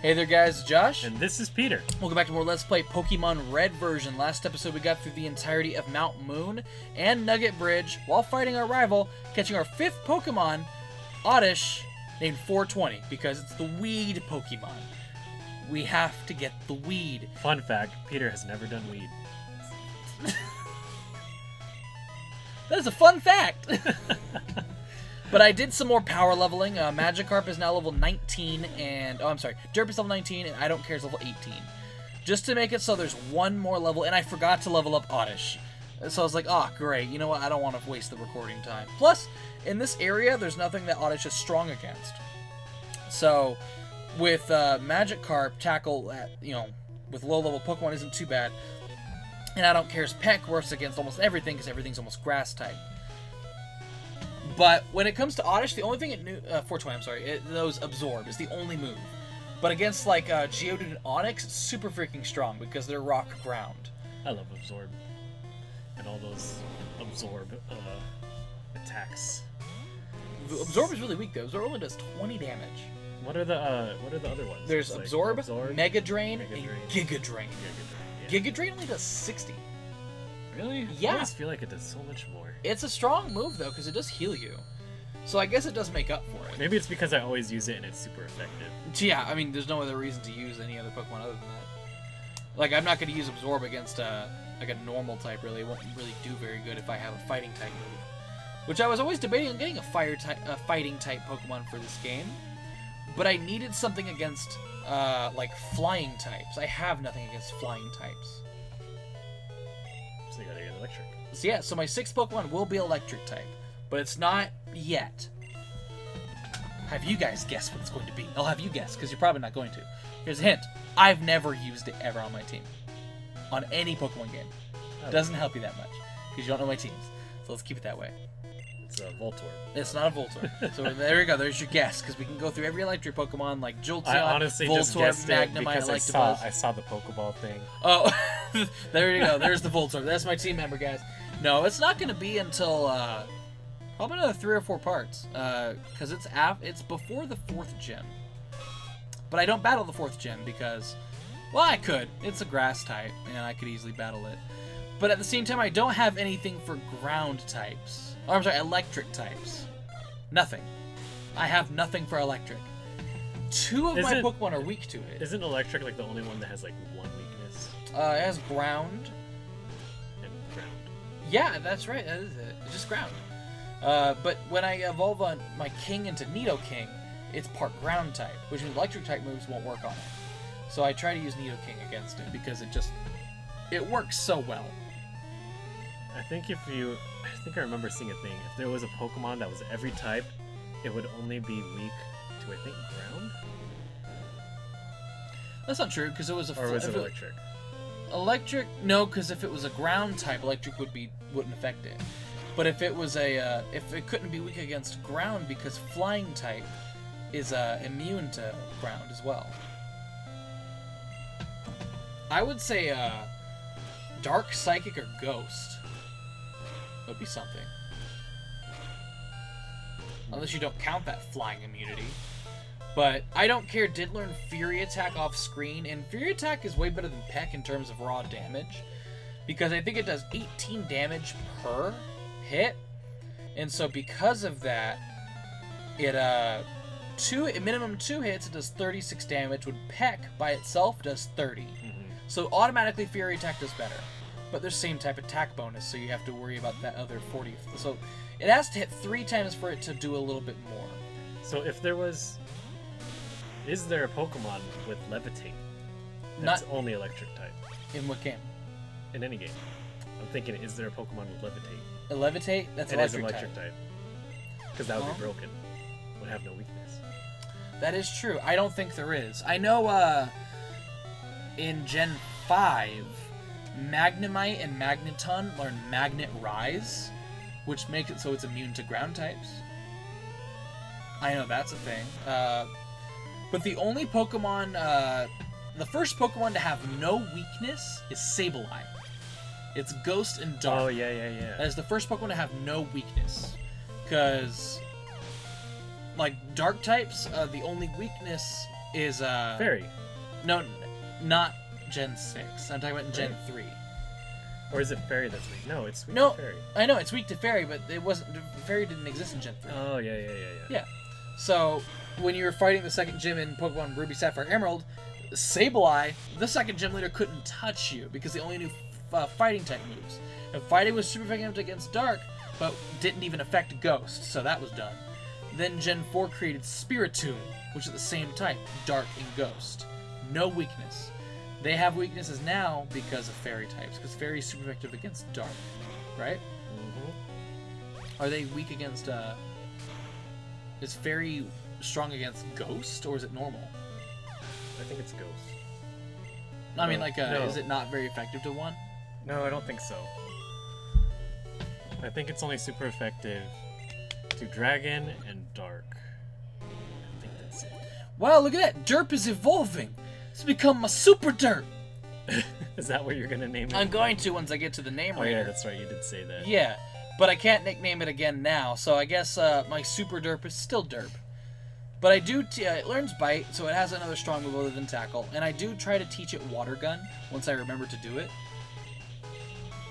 Hey there guys, Josh. And this is Peter. Welcome back to more Let's Play Pokemon Red version. Last episode we got through the entirety of Mount Moon and Nugget Bridge while fighting our rival, catching our 5th Pokemon, Oddish, named 420, because it's the weed Pokemon. We have to get the weed. Fun fact, Peter has never done weed. That is a fun fact! But I did some more power leveling. Magikarp is now level 19, and... Oh, I'm sorry. Derp is level 19, and I Don't Care is level 18. Just to make it so there's one more level, and I forgot to level up Oddish. So I was like, oh, great. You know what? I don't want to waste the recording time. Plus, in this area, there's nothing that Oddish is strong against. So, with Magikarp, tackle at, with low-level Pokemon isn't too bad. And I Don't Care's Peck works against almost everything, because everything's almost Grass-type. But when it comes to Oddish, the only thing it knew... 420, I'm sorry. It knows Absorb is the only move. But against, like, Geodude and Onix, it's super freaking strong because they're rock ground. I love Absorb. And all those Absorb attacks. Absorb is really weak, though. Absorb only does 20 damage. What are the other ones? There's like Absorb, Mega Drain, and Giga Drain. Yeah. Giga Drain only does 60. Really? Yeah. I always feel like it does so much more. It's a strong move, though, because it does heal you. So I guess it does make up for it. Maybe it's because I always use it and it's super effective. Yeah, I mean, there's no other reason to use any other Pokemon other than that. Like, I'm not going to use Absorb against, like, a normal type, really. It won't really do very good if I have a fighting type move. Which I was always debating on getting a fighting type Pokemon for this game. But I needed something against, like, flying types. I have nothing against flying types. So you gotta get electric. So yeah, so my 6th Pokemon will be electric type, but it's not yet. Have you guys guess what it's going to be? I'll have you guess, because you're probably not going to. Here's a hint. I've never used it ever on my team. On any Pokemon game. Doesn't help you that much, because you don't know my teams. So let's keep it that way. It's a Voltorb. It's not a Voltorb. So there you go, there's your guess, because we can go through every electric Pokemon, like Jolteon, I honestly Voltorb, just guessed it Magnemite, because I saw the Pokeball thing. Oh, there you go. There's the Voltorb. That's my team member, guys. No, it's not going to be until probably another 3 or 4 parts, because it's before the 4th gym. But I don't battle the 4th gym because, well, I could. It's a grass type, and I could easily battle it. But at the same time, I don't have anything for ground types. Oh, I'm sorry, electric types. Nothing. I have nothing for electric. 2 of my Pokemon are weak to it. Isn't electric like the only one that has like one weakness? It has ground. And ground. Yeah, that's right. That is it. It's just ground. But when I evolve on my King into Nidoking, it's part ground type, which means electric type moves won't work on it. So I try to use Nidoking against it because it works so well. I think I remember seeing a thing. If there was a Pokemon that was every type, it would only be weak to, I think, ground? That's not true, because it was a... Or was it electric? Electric? No, because if it was a ground type, electric wouldn't affect it. But if it was if it couldn't be weak against ground, because flying type is immune to ground as well. I would say Dark, Psychic, or Ghost would be something. Unless you don't count that flying immunity. But I Don't Care did learn Fury Attack off screen, and Fury Attack is way better than Peck in terms of raw damage, because I think it does 18 damage per hit, and so because of that, it minimum 2 hits, it does 36 damage, when Peck by itself does 30. So automatically Fury Attack does better. But they're same type attack bonus, so you have to worry about that other 40. So it has to hit 3 times for it to do a little bit more. So if there was... Is there a Pokemon with Levitate that's only electric type? In what game? In any game. I'm thinking, is there a Pokemon with Levitate? A Levitate? That's electric type. Because that would be broken. It would have no weakness. That is true. I don't think there is. I know in Gen 5... Magnemite and Magneton learn Magnet Rise, which makes it so it's immune to ground types. I know that's a thing. But the only Pokemon, the first Pokemon to have no weakness is Sableye. It's Ghost and Dark. Oh, yeah. That is the first Pokemon to have no weakness. Because, like, Dark types, the only weakness is Fairy. No, not Gen 6. I'm talking about Gen 3. Or is it Fairy that's weak? No, it's weak No, to Fairy. I know it's weak to Fairy, but it wasn't. Fairy didn't exist in Gen 3. Oh, yeah. Yeah. So when you were fighting the second gym in Pokemon Ruby, Sapphire, Emerald, Sableye, the second gym leader, couldn't touch you because they only knew fighting type moves. And fighting was super effective against Dark, but didn't even affect Ghost, so that was done. Then Gen 4 created Spiritomb, which is the same type, Dark and Ghost. No weakness. They have weaknesses now because of Fairy types, because Fairy is super effective against Dark, right? Mm-hmm. Are they weak against, is Fairy strong against Ghost, or is it normal? I think it's Ghost. I mean, like, no. is it not very effective to one? No, I don't think so. I think it's only super effective to Dragon and Dark. I think that's it. Wow, look at that! Derp is evolving! It's become a Super Derp! Is that what you're gonna name it? I'm going to once I get to the name Oh yeah, rater. that's right. You did say that. Yeah, but I can't nickname it again now, so I guess my Super Derp is still Derp. But I do, it learns Bite, so it has another strong move other than Tackle, and I do try to teach it Water Gun once I remember to do it.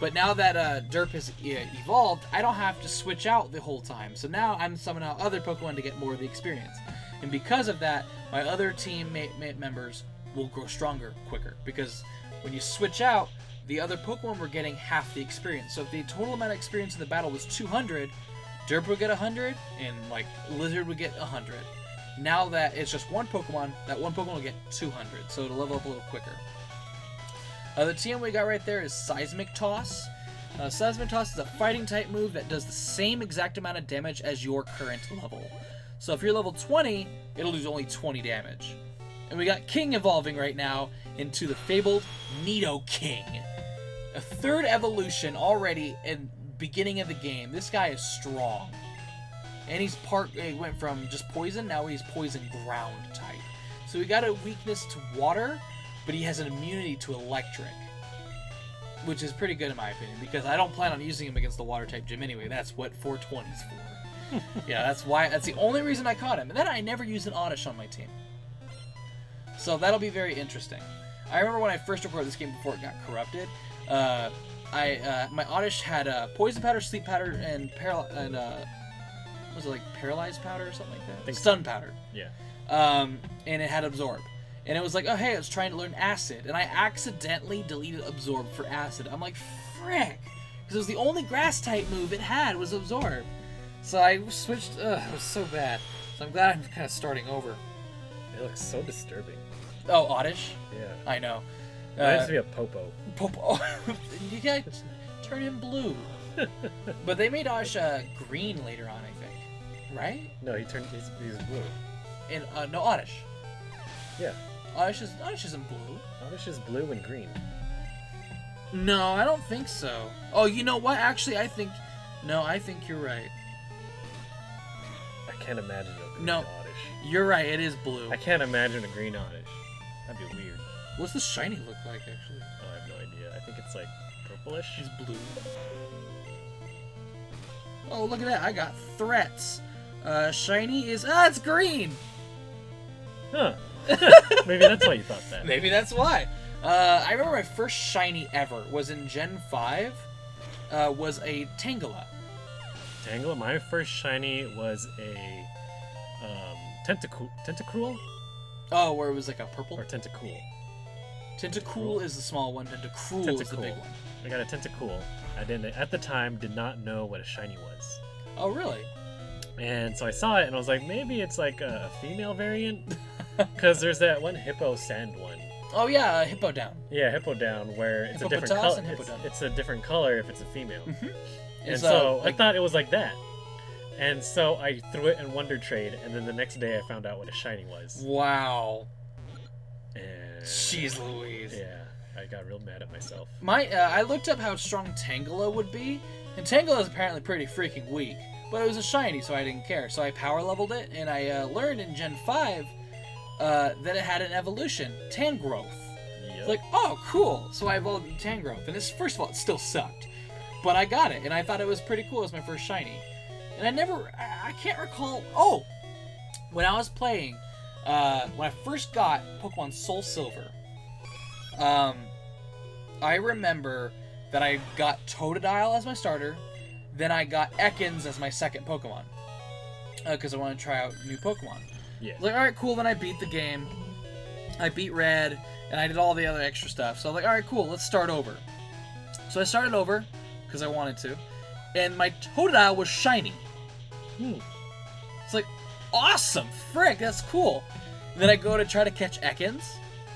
But now that Derp has evolved, I don't have to switch out the whole time, so now I'm summoning out other Pokemon to get more of the experience. And because of that, my other team members will grow stronger quicker, because when you switch out, the other Pokemon were getting half the experience. So if the total amount of experience in the battle was 200, Derp would get 100, and like Lizard would get 100. Now that it's just one Pokemon, that one Pokemon will get 200, so it'll level up a little quicker. The TM we got right there is Seismic Toss. Seismic Toss is a fighting type move that does the same exact amount of damage as your current level. So if you're level 20, it'll do only 20 damage. And we got King evolving right now into the fabled Nidoking. A third evolution already in beginning of the game. This guy is strong. And he went from just poison, now he's poison ground type. So he got a weakness to water, but he has an immunity to electric. Which is pretty good in my opinion, because I don't plan on using him against the water type gym anyway. That's what 420's for. Yeah, that's the only reason I caught him. And then I never used an Oddish on my team. So that'll be very interesting. I remember when I first recorded this game before it got corrupted, my Oddish had Poison Powder, Sleep Powder, and was it like Paralyzed Powder or something like that? Stun Powder. Yeah. And it had Absorb. And it was like, oh hey, I was trying to learn Acid, and I accidentally deleted Absorb for Acid. I'm like, frick! Because it was the only Grass type move it had was Absorb. So I switched, it was so bad. So I'm glad I'm kind of starting over. It looks so disturbing. Oh, Oddish? Yeah. I know. It has to be a Popo. Popo. You gotta turn him blue. But they made Oddish green later on, I think. Right? No, he's blue. And no, Oddish. Yeah. Oddish isn't blue. Oddish is blue and green. No, I don't think so. Oh, you know what? Actually, I think you're right. I can't imagine a green No. Oddish. You're right, it is blue. I can't imagine a green Oddish. That'd be weird. What's the shiny look like, actually? Oh, I have no idea. I think it's like purplish. He's blue. Oh, look at that. I got threats. Shiny is... it's green! Huh. Maybe that's why you thought that. Maybe that's why. I remember my first shiny ever was in Gen 5. Was a Tangela. Tangela? My first shiny was a Tentacruel? Oh, where it was like a purple? Or Tentacool. Tentacool is the small one. Tentacruel is the big one. I got a Tentacool. I didn't, at the time, did not know what a shiny was. Oh, really? And so I saw it and I was like, maybe it's like a female variant? Because there's that one Hippo Sand one. Oh yeah, Hippo Down. Yeah, Hippo Down, where it's a different color. It's a different color if it's a female. Mm-hmm. And so I thought it was like that. And so I threw it in Wonder Trade, and then the next day I found out what a shiny was. Wow. And Jeez Louise. yeah, I got real mad at myself. I looked up how strong Tangela would be, and Tangela is apparently pretty freaking weak. But it was a shiny, so I didn't care. So I power leveled it, and I learned in Gen 5 that it had an evolution, Tangrowth. Yep. Like, oh, cool. So I evolved Tangrowth, and first of all, it still sucked. But I got it, and I thought it was pretty cool. It was my first shiny. And I can't recall, when I was playing, when I first got Pokemon Soul Silver, I remember that I got Totodile as my starter, then I got Ekans as my second Pokemon, because I wanted to try out new Pokemon. Yeah. Like, alright, cool, then I beat the game. I beat Red, and I did all the other extra stuff. So I was like, alright, cool, let's start over. So I started over, because I wanted to, and my Totodile was shiny. It's like, awesome, frick, that's cool. And then I go to try to catch Ekans.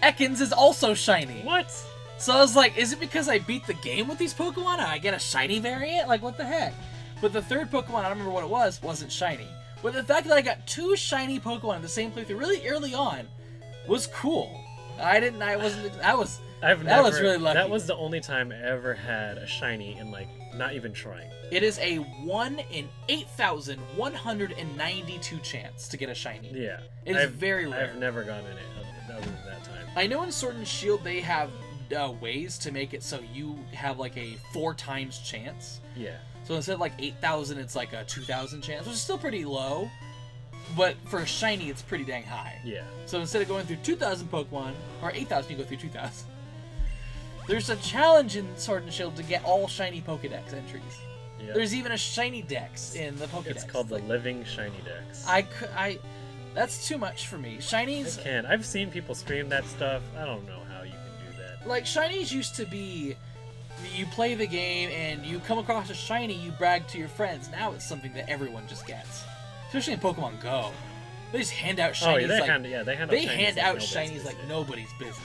Ekans is also shiny. What? So I was like, is it because I beat the game with these Pokemon and I get a shiny variant? Like, what the heck? But the third Pokemon, I don't remember what it was, wasn't shiny. But the fact that I got 2 shiny Pokemon in the same playthrough really early on was cool. That was really lucky. That was the only time I ever had a shiny in, like, not even trying. It is a 1 in 8,192 chance to get a shiny. Yeah. It is very rare. I've never gotten it other than that time. I know in Sword and Shield they have ways to make it so you have like a 4 times chance. Yeah. So instead of like 8,000, it's like a 2,000 chance, which is still pretty low. But for a shiny, it's pretty dang high. Yeah. So instead of going through 2,000 Pokemon, or 8,000, you go through 2,000. There's a challenge in Sword and Shield to get all shiny Pokedex entries. Yep. There's even a shiny Dex in the Pokedex. It's called the Living Shiny Dex. That's too much for me. Shinies... I can't. I've seen people stream that stuff. I don't know how you can do that. Like, shinies used to be... You play the game, and you come across a shiny, you brag to your friends. Now it's something that everyone just gets. Especially in Pokemon Go. They just hand out shinies they hand out shinies like nobody's business.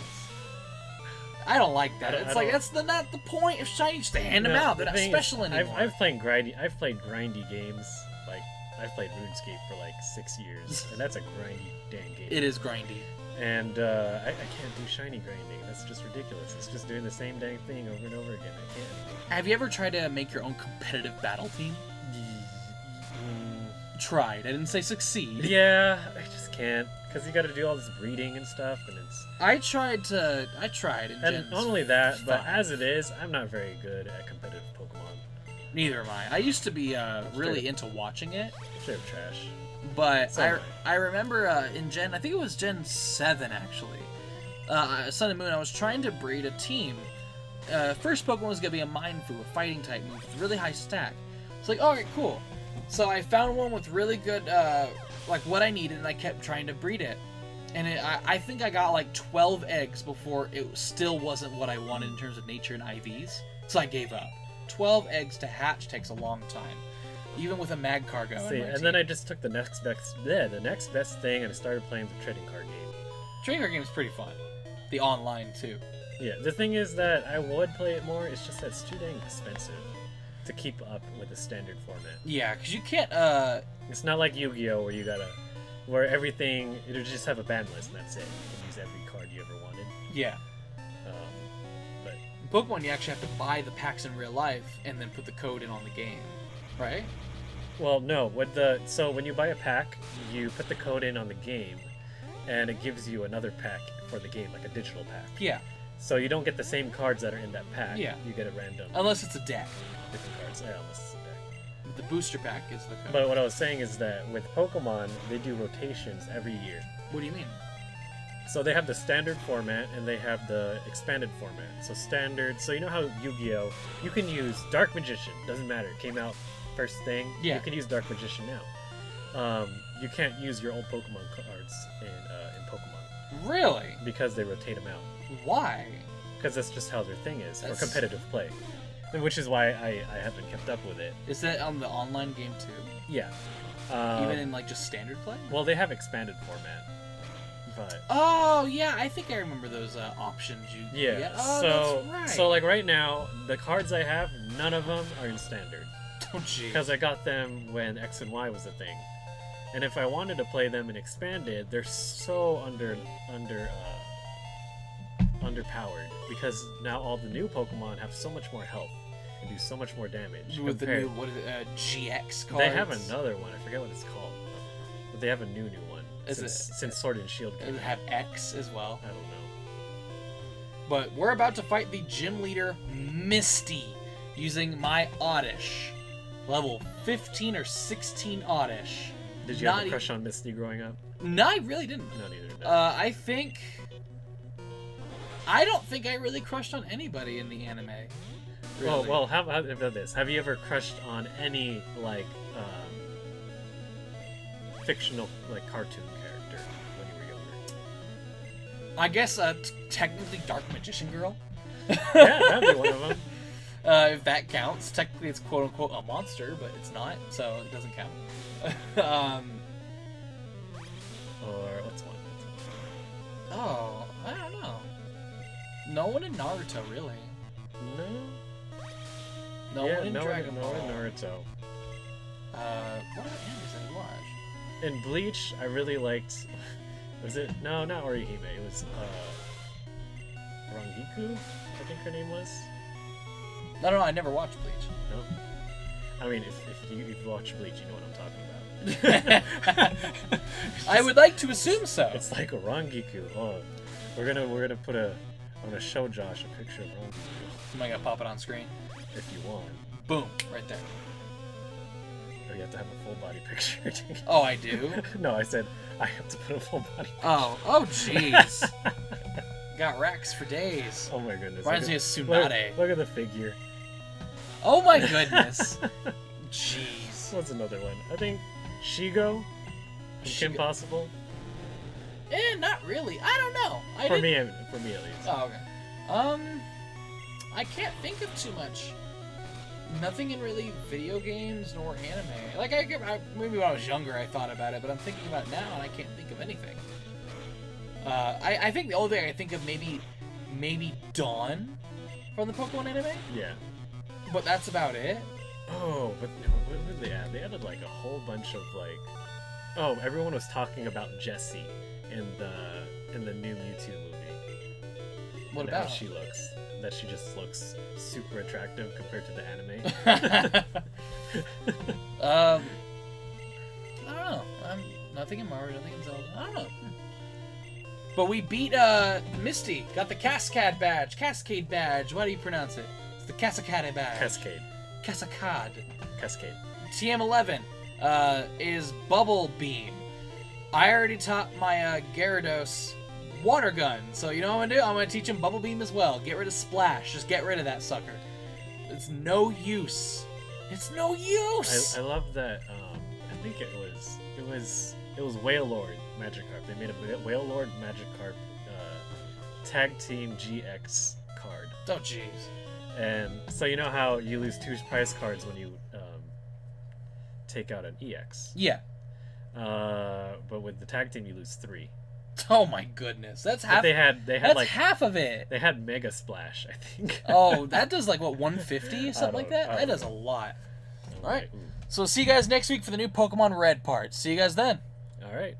I don't like that. That's not the point of shinies, just to hand them out. They're not special anymore. I've played grindy games. Like, I've played RuneScape for like 6 years, and that's a grindy dang game. It is grindy. And I can't do shiny grinding. That's just ridiculous. It's just doing the same dang thing over and over again. I can't. Have you ever tried to make your own competitive battle team? Tried. I didn't say succeed. Yeah, I just can't. Because you got to do all this breeding and stuff, and it's... I tried. And not only that, but as it is, I'm not very good at competitive Pokemon. Neither am I. I used to be really into watching it. Straight up trash. But I remember in I think it was Gen 7 actually, Sun and Moon, I was trying to breed a team. First Pokemon was going to be a Mindfu, a fighting type move with really high stack. It's like, alright, cool. So I found one with really good, like what I needed, and I kept trying to breed it. And I think I got like 12 eggs before it still wasn't what I wanted in terms of nature and IVs. So I gave up. 12 eggs to hatch takes a long time. Even with a mag cargo. Then I just took the next best thing, and I started playing the trading card game. Trading card game is pretty fun. The online too. Yeah, the thing is that I would play it more. It's just that it's too dang expensive to keep up with the standard format. Yeah, because you can't. It's not like Yu-Gi-Oh, where everything it'll just have a ban list and that's it. You can use every card you ever wanted. Yeah. But in Pokemon, you actually have to buy the packs in real life and then put the code in on the game, right? Well, no. So when you buy a pack, you put the code in on the game, and it gives you another pack for the game, like a digital pack. Yeah. So you don't get the same cards that are in that pack. Yeah. You get a random. Unless it's a deck. Different cards. Yeah, unless it's a deck. The booster pack is the code. But what I was saying is that with Pokemon, they do rotations every year. What do you mean? So they have the standard format and they have the expanded format. So standard. So you know how Yu-Gi-Oh, you can use Dark Magician. Doesn't matter. It came out first thing. Yeah. You can use Dark Magician now. You can't use your old Pokemon cards in Pokemon. Really? Because they rotate them out. Why? Because that's just how their thing is for competitive play. Which is why I haven't kept up with it. Is that on the online game too? Yeah. Even in like just standard play? Well, they have expanded format. But oh yeah, I think I remember those options you get. Oh, that's right. So like right now, the cards I have, none of them are in standard. Oh jeez. Because I got them when X and Y was a thing. And if I wanted to play them in expanded, they're so underpowered because now all the new Pokemon have so much more health and do so much more damage. With the new GX cards. They have another one. I forget what it's called, but they have a new one since Sword and Shield. Does it have X as well? I don't know. But we're about to fight the gym leader Misty using my Oddish, level 15 or 16 Oddish. Did you have a crush on Misty growing up? No, I really didn't. No, neither did I don't think I really crushed on anybody in the anime. Really. Well, how about this? Have you ever crushed on any like fictional like cartoon character when you were younger? I guess technically Dark Magician Girl. Yeah, that'd be one of them. If that counts. Technically it's quote unquote a monster, but it's not, so it doesn't count. Or what's one? Oh, I don't know. No one in Naruto, really. No. No one in Dragon Ball. No one in Naruto. What other animes did I watch? In Bleach, I really liked. Was it? No, not Orihime. It was Rangiku, I think her name was. I don't know. I never watched Bleach. No. I mean, if you've watched Bleach, you know what I'm talking about. I would like to assume so. It's like a Rangiku. Oh, we're gonna put a. I'm gonna show Josh a picture of Rangiku. Am I gonna pop it on screen? If you want. Boom, right there. Or you have to have a full body picture. Oh, I do? No, I said I have to put a full body picture. Oh, jeez. Got racks for days. Oh my goodness. Reminds me of Tsunade. Look at the figure. Oh my goodness. Jeez. What's another one? I think Shigo from Kim Possible. Not really. I don't know. For me at least. Oh, okay. I can't think of too much. Nothing in really video games nor anime. Like maybe when I was younger I thought about it, but I'm thinking about it now and I can't think of anything. I think the only thing I think of maybe Dawn from the Pokemon anime. Yeah. But that's about it. Oh, but what did they add? They added like a whole bunch of like. Oh, everyone was talking about Jessie in the new Mewtwo movie. What and about how she looks? That she just looks super attractive compared to the anime. I don't know. Nothing in Mario, nothing in Zelda. I don't know. But we beat Misty. Got the Cascade badge. Why do you pronounce it? It's the Cascade badge. Cascade. TM11 is Bubble Beam. I already taught my Gyarados water gun, so you know what I'm gonna do? I'm gonna teach him Bubble Beam as well. Get rid of Splash. Just get rid of that sucker. It's no use. It's no use. I love that. I think it was Wailord Magikarp. They made a Wailord Magikarp Tag Team GX card. Oh jeez. And so you know how you lose 2 prize cards when you take out an EX. Yeah. But with the tag team you lose 3. Oh my goodness, that's half. But they had that's like half of it. They had Mega Splash, I think. Oh, that does like what 150 something like that. That does a lot. All right. So see you guys next week for the new Pokemon Red part. See you guys then. All right.